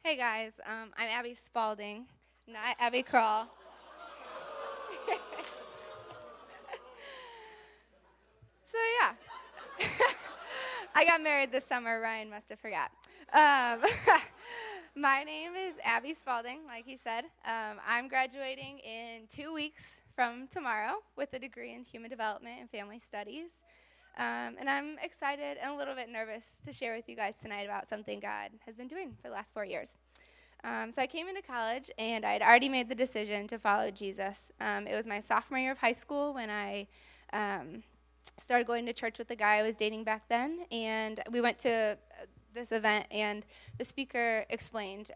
Hey guys, I'm Abby Spaulding, not Abby Crawl. So yeah, I got married this summer. Ryan must have forgot. Um, my name is Abby Spaulding, like he said. I'm graduating in 2 weeks from tomorrow with a degree in human development and family studies. And I'm excited and a little bit nervous to share with you guys tonight about something God has been doing for the last 4 years. So I came into college, and I'd already made the decision to follow Jesus. It was my sophomore year of high school when I um, started going to church with the guy I was dating back then, and we went to this event, and the speaker explained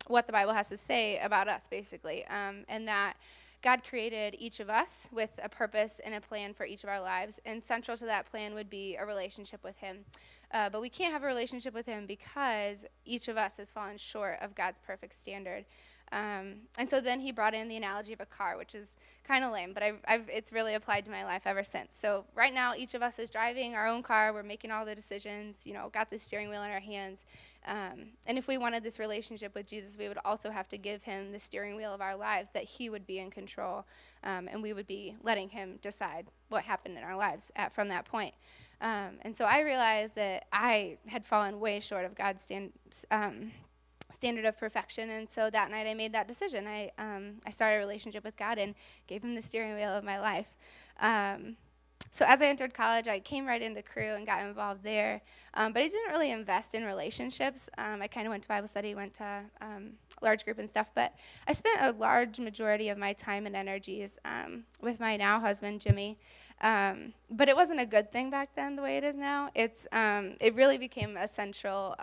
what the Bible has to say about us, basically, and that God created each of us with a purpose and a plan for each of our lives, and central to that plan would be a relationship with Him. But we can't have a relationship with Him because each of us has fallen short of God's perfect standard. And so then he brought in the analogy of a car, which is kind of lame, but it's really applied to my life ever since. So right now, each of us is driving our own car. We're making all the decisions, got the steering wheel in our hands. And if we wanted this relationship with Jesus, we would also have to give Him the steering wheel of our lives, that He would be in control, and we would be letting Him decide what happened in our lives from that point. And so I realized that I had fallen way short of God's standard of perfection, and so that night I made that decision. I started a relationship with God and gave Him the steering wheel of my life. So as I entered college, I came right into Crew and got involved there, but I didn't really invest in relationships. I kind of went to Bible study, went to large group and stuff, but I spent a large majority of my time and energies with my now husband, Jimmy. But it wasn't a good thing back then the way it is now. It really became a central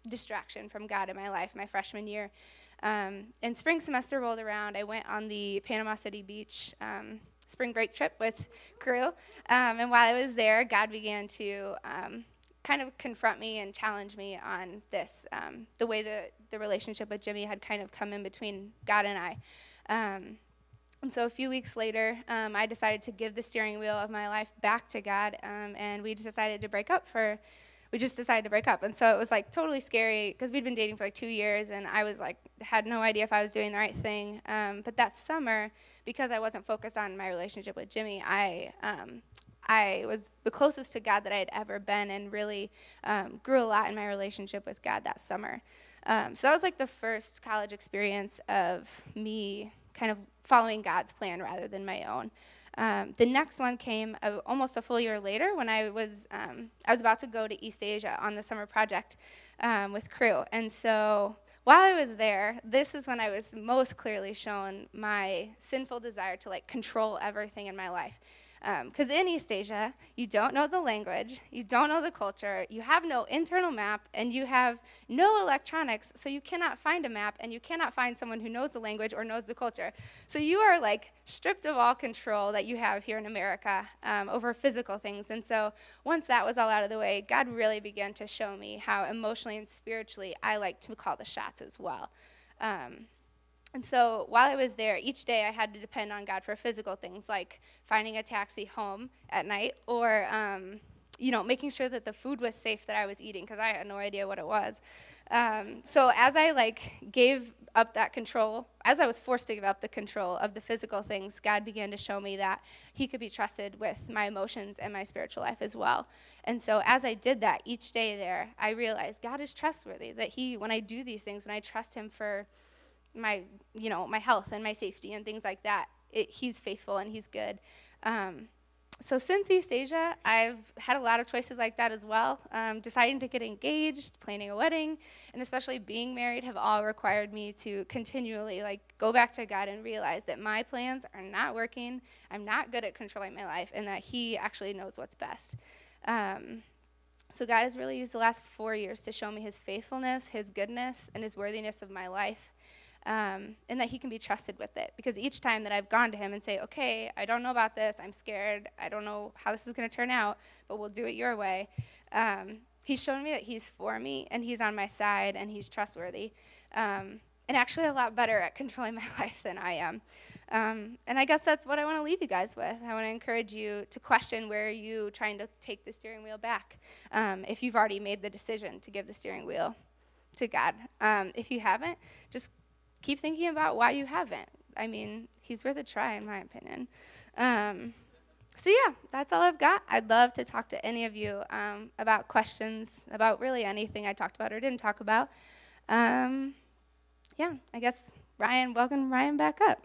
distraction from God in my life my freshman year. And spring semester rolled around. I went on the Panama City Beach spring break trip with Crew. And while I was there, God began to kind of confront me and challenge me on this, the way the relationship with Jimmy had kind of come in between God and I. And so a few weeks later, I decided to give the steering wheel of my life back to God, and we just decided to break up. And so it was like totally scary because we'd been dating for like 2 years, and I was like, had no idea if I was doing the right thing. But that summer, because I wasn't focused on my relationship with Jimmy, I was the closest to God that I had ever been, and really grew a lot in my relationship with God that summer. So that was like the first college experience of me kind of following God's plan rather than my own. The next one came almost a full year later when I was about to go to East Asia on the summer project with Crew. And so while I was there, this is when I was most clearly shown my sinful desire to like control everything in my life. Because in East Asia, you don't know the language, you don't know the culture, you have no internal map, and you have no electronics, so you cannot find a map, and you cannot find someone who knows the language or knows the culture. So you are like stripped of all control that you have here in America over physical things. And so once that was all out of the way, God really began to show me how emotionally and spiritually I like to call the shots as well. And so while I was there, each day I had to depend on God for physical things like finding a taxi home at night, or making sure that the food was safe that I was eating, because I had no idea what it was. So as I gave up that control, as I was forced to give up the control of the physical things, God began to show me that He could be trusted with my emotions and my spiritual life as well. And so as I did that each day there, I realized God is trustworthy, that when I do these things, when I trust Him for my health and my safety and things like that, He's faithful and He's good. So since East Asia, I've had a lot of choices like that as well. Deciding to get engaged, planning a wedding, and especially being married have all required me to continually go back to God and realize that my plans are not working. I'm not good at controlling my life, and that He actually knows what's best. So God has really used the last 4 years to show me His faithfulness, His goodness, and His worthiness of my life. And that He can be trusted with it. Because each time that I've gone to Him and say, okay, I don't know about this, I'm scared, I don't know how this is going to turn out, but we'll do it your way, He's shown me that He's for me, and He's on my side, and He's trustworthy, and actually a lot better at controlling my life than I am. And I guess that's what I want to leave you guys with. I want to encourage you to question, where are you trying to take the steering wheel back, if you've already made the decision to give the steering wheel to God. If you haven't, just keep thinking about why you haven't. I mean, he's worth a try, in my opinion. So yeah, that's all I've got. I'd love to talk to any of you about questions about really anything I talked about or didn't talk about. Yeah, I guess Ryan, welcome Ryan back up.